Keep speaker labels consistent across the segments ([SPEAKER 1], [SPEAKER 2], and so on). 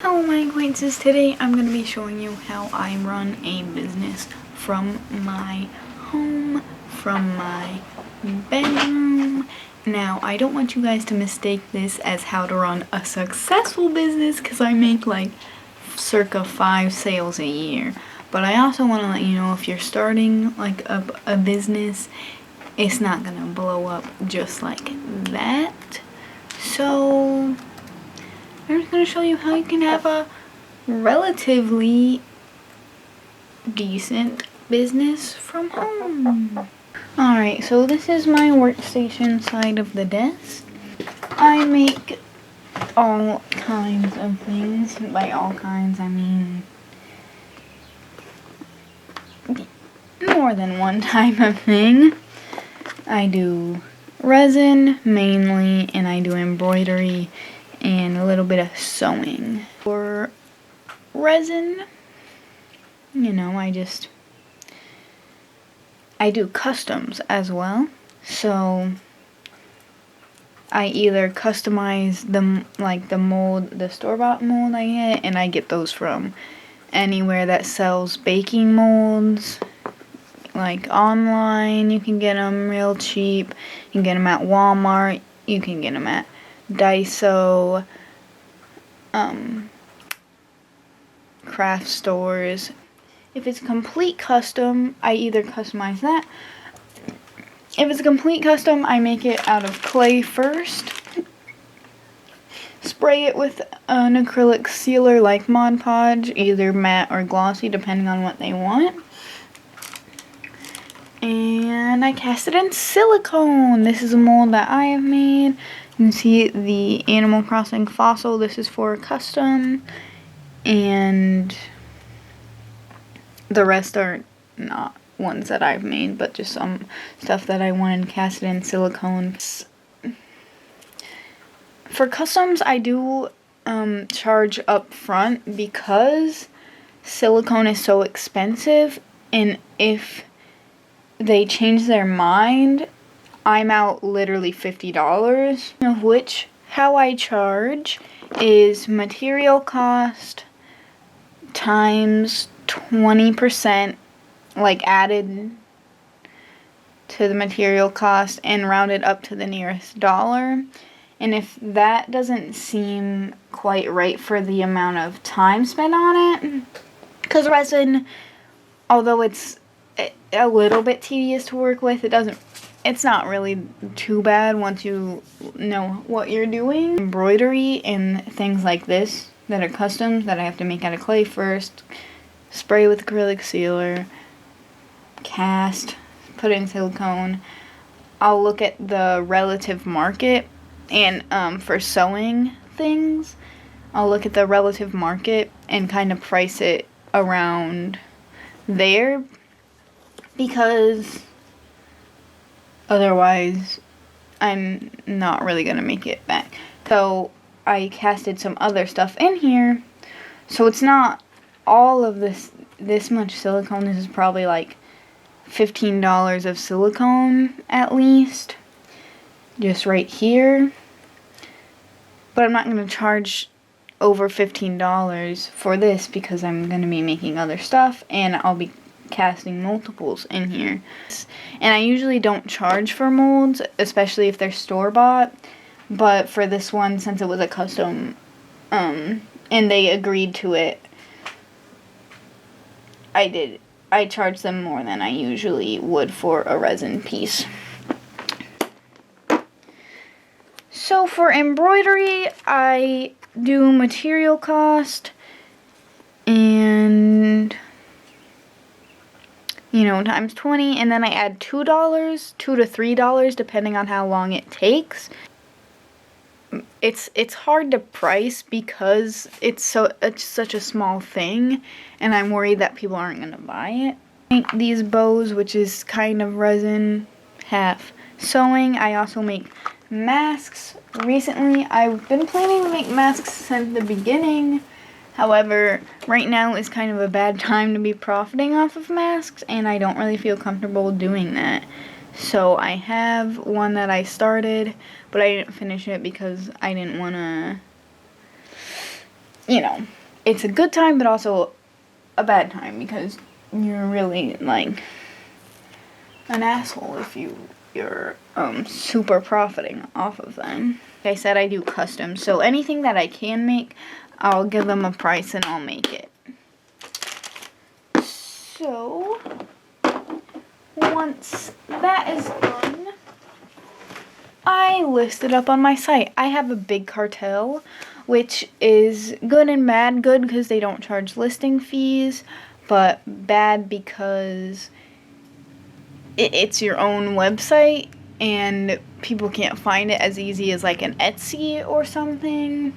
[SPEAKER 1] Hello my acquaintances, today I'm going to be showing you how I run a business from my home, from my bedroom. Now, I don't want you guys to mistake this as how to run a successful business because I make like circa 5 sales a year. But I also want to let you know if you're starting like a business, it's not going to blow up just like that. So I'm just going to show you how you can have a relatively decent business from home. Alright, so this is my workstation side of the desk. I make all kinds of things. By all kinds, I mean more than one type of thing. I do resin mainly, and I do embroidery and a little bit of sewing. For resin, you know, I do customs as well. So I either customize the mold, the store-bought mold I get, and I get those from anywhere that sells baking molds. Like online, you can get them real cheap. You can get them at Walmart. You can get them at Daiso, craft stores. If it's complete custom, I either customize that. If it's a complete custom, I make it out of clay first. Spray it with an acrylic sealer like Mod Podge, either matte or glossy depending on what they want. And I cast it in silicone. This is a mold that I have made. You can see the Animal Crossing fossil. This is for custom. And the rest are not ones that I've made, but just some stuff that I wanted cast in silicone. For customs, I do charge up front because silicone is so expensive, and if they change their mind, I'm out literally $50, of which how I charge is material cost times 20%, like added to the material cost and rounded up to the nearest dollar. And if that doesn't seem quite right for the amount of time spent on it, because resin, although it's a little bit tedious to work with, it's not really too bad once you know what you're doing. Embroidery and things like this that are custom, that I have to make out of clay first, spray with acrylic sealer, cast, put it in silicone. I'll look at the relative market, and for sewing things, I'll look at the relative market and kind of price it around there, because otherwise I'm not really gonna make it back. So I casted some other stuff in here, so it's not all of this much silicone. This is probably like $15 of silicone at least, just right here. But I'm not going to charge over $15 for this because I'm going to be making other stuff, and I'll be casting multiples in here. And I usually don't charge for molds, especially if they're store-bought, but for this one, since it was a custom, and they agreed to it, I charged them more than I usually would for a resin piece. So for embroidery, I do material cost and, you know, times 20, and then I add $2 to $3 depending on how long it takes. It's hard to price because it's such a small thing, and I'm worried that people aren't gonna buy it. I make these bows, which is kind of resin, half sewing. I also make masks. Recently, I've been planning to make masks since the beginning. However, right now is kind of a bad time to be profiting off of masks, and I don't really feel comfortable doing that. So I have one that I started, but I didn't finish it because I didn't want to you know, it's a good time, but also a bad time because you're really like an asshole if you're super profiting off of them. Like I said, I do custom, so anything that I can make, I'll give them a price and I'll make it. So once that is done, I list it up on my site. I have a big cartel, which is good and bad. Good because they don't charge listing fees, but bad because it's your own website and people can't find it as easy as like an Etsy or something.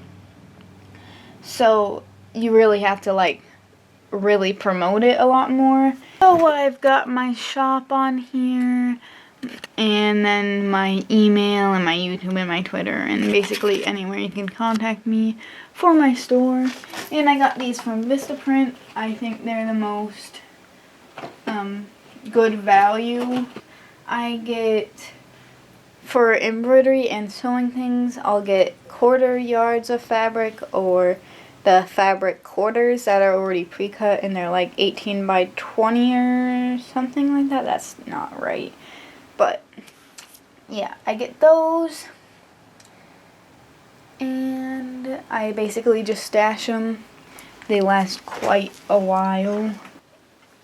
[SPEAKER 1] So you really have to like really promote it a lot more. So I've got my shop on here, and then my email and my YouTube and my Twitter, and basically anywhere you can contact me for my store. And I got these from Vistaprint. I think they're the most good value. I get, for embroidery and sewing things, I'll get quarter yards of fabric, or the fabric quarters that are already pre-cut, and they're like 18 by 20 or something like that. That's not right. But yeah, I get those, and I basically just stash them. They last quite a while.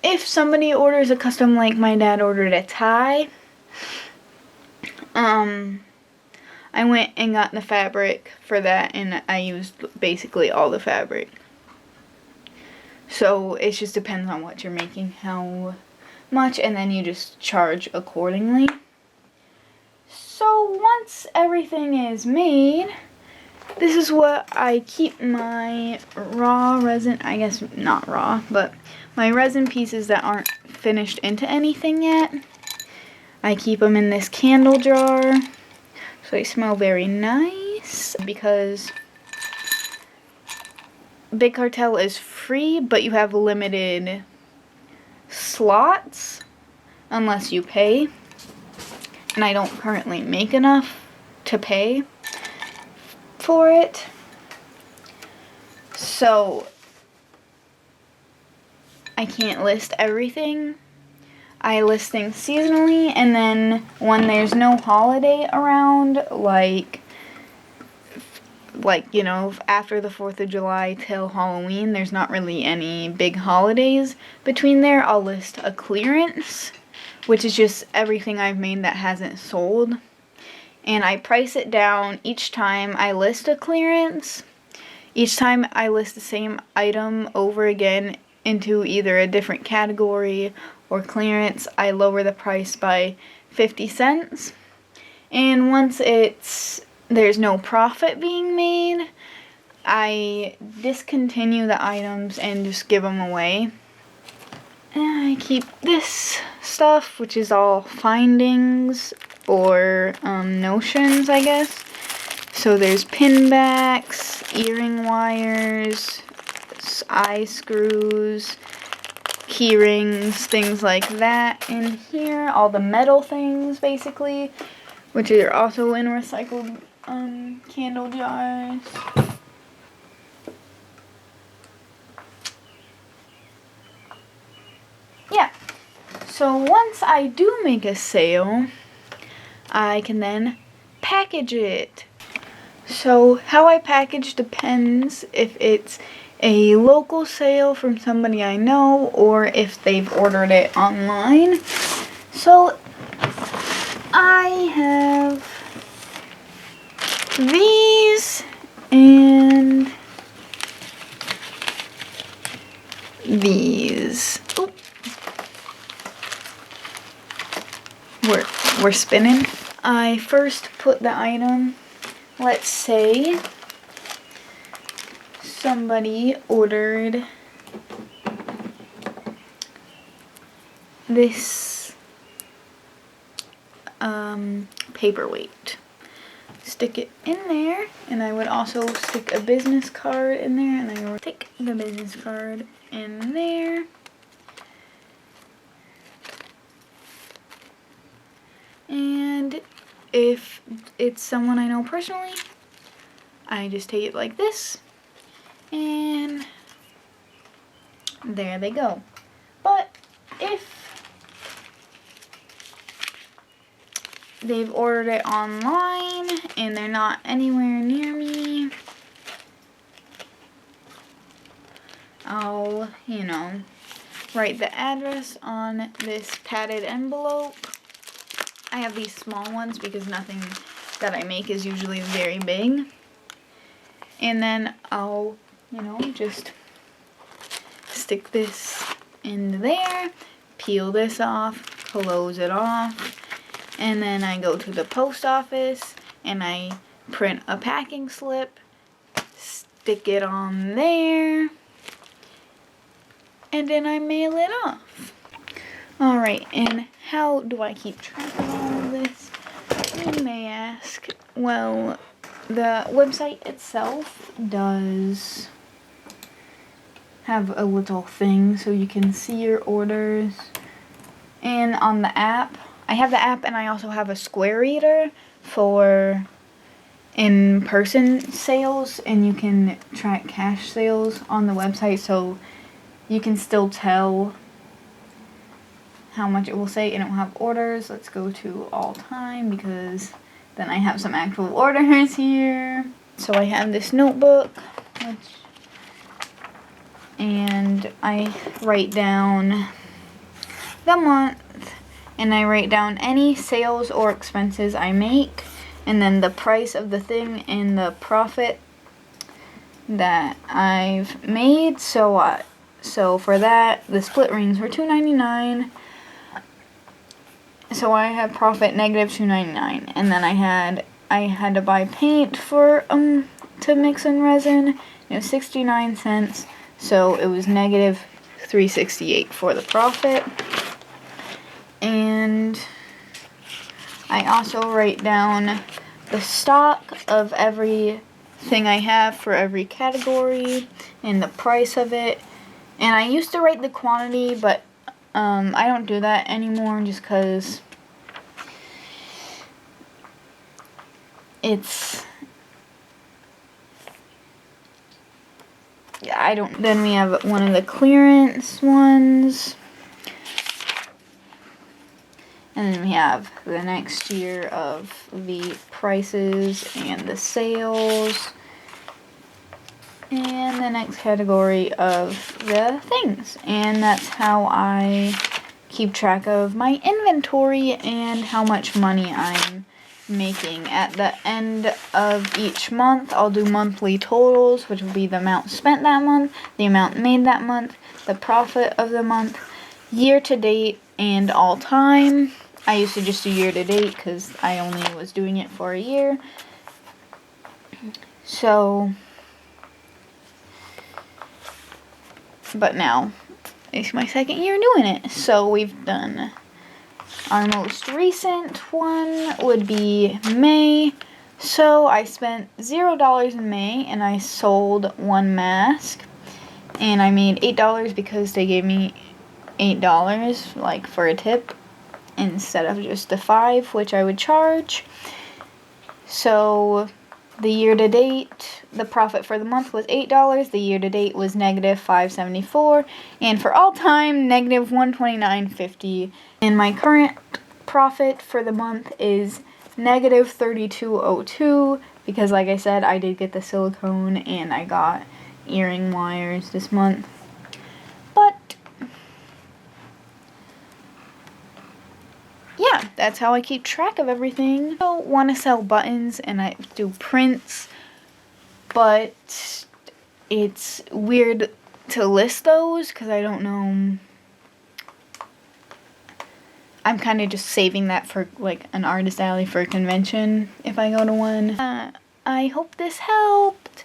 [SPEAKER 1] If somebody orders a custom, like my dad ordered a tie, I went and got the fabric for that, and I used basically all the fabric. So it just depends on what you're making, how much, and then you just charge accordingly. So once everything is made, this is what I keep my raw resin, I guess not raw, but my resin pieces that aren't finished into anything yet. I keep them in this candle jar, so they smell very nice, because Big Cartel is free, but you have limited slots unless you pay. And I don't currently make enough to pay for it. So I can't list everything. I list things seasonally, and then when there's no holiday around, like you know, after the 4th of July till Halloween, there's not really any big holidays between there, I'll list a clearance, which is just everything I've made that hasn't sold. And I price it down each time I list a clearance. Each time I list the same item over again into either a different category or clearance, I lower the price by 50 cents. And once there's no profit being made, I discontinue the items and just give them away. And I keep this stuff, which is all findings or notions, I guess. So there's pin backs, earring wires, eye screws, key rings, things like that in here. All the metal things, basically, which are also in recycled candle jars. Yeah, so once I do make a sale, I can then package it. So how I package depends if it's a local sale from somebody I know or if they've ordered it online. So I have these and these. Oop. We're spinning. I first put the item, let's say somebody ordered this paperweight. Stick it in there, and I would also stick a business card in there, and I would stick the business card in there. And if it's someone I know personally, I just take it like this, And there they go. But if they've ordered it online and they're not anywhere near me, I'll, write the address on this padded envelope. I have these small ones because nothing that I make is usually very big. And then I'll, just stick this in there, peel this off, close it off, and then I go to the post office and I print a packing slip, stick it on there, and then I mail it off. Alright, and how do I keep track of all of this? You may ask. Well, the website itself does have a little thing so you can see your orders. And on the app, I have the app and I also have a Square Reader for in-person sales, and you can track cash sales on the website, so you can still tell how much it will say, and it will have orders. Let's go to all time because then I have some actual orders here. So I have this notebook, and I write down the month, and I write down any sales or expenses I make, and then the price of the thing and the profit that I've made. So for that, the split rings were $2.99. So I had profit negative $2.99, and then I had to buy paint for to mix in resin. It was 69 cents, so it was negative $3.68 for the profit. And I also write down the stock of everything I have for every category and the price of it. And I used to write the quantity, but I don't do that anymore just because then we have one of the clearance ones. And then we have the next year of the prices and the sales. And the next category of the things. And that's how I keep track of my inventory and how much money I'm making. At the end of each month, I'll do monthly totals, which will be the amount spent that month, the amount made that month, the profit of the month, year to date, and all time. I used to just do year to date because I only was doing it for a year. So, but now it's my second year doing it. So we've done our most recent one would be May. So I spent $0 in May and I sold one mask, and I made $8 because they gave me $8 like for a tip instead of just the $5 which I would charge. So the year to date, the profit for the month was $8. The year to date was negative $5.74, and for all time, negative $129.50. And my current profit for the month is negative $32.02 because, like I said, I did get the silicone and I got earring wires this month. But yeah, that's how I keep track of everything. I don't want to sell buttons and I do prints, but it's weird to list those because I don't know. I'm kind of just saving that for like an artist alley for a convention if I go to one. I hope this helped.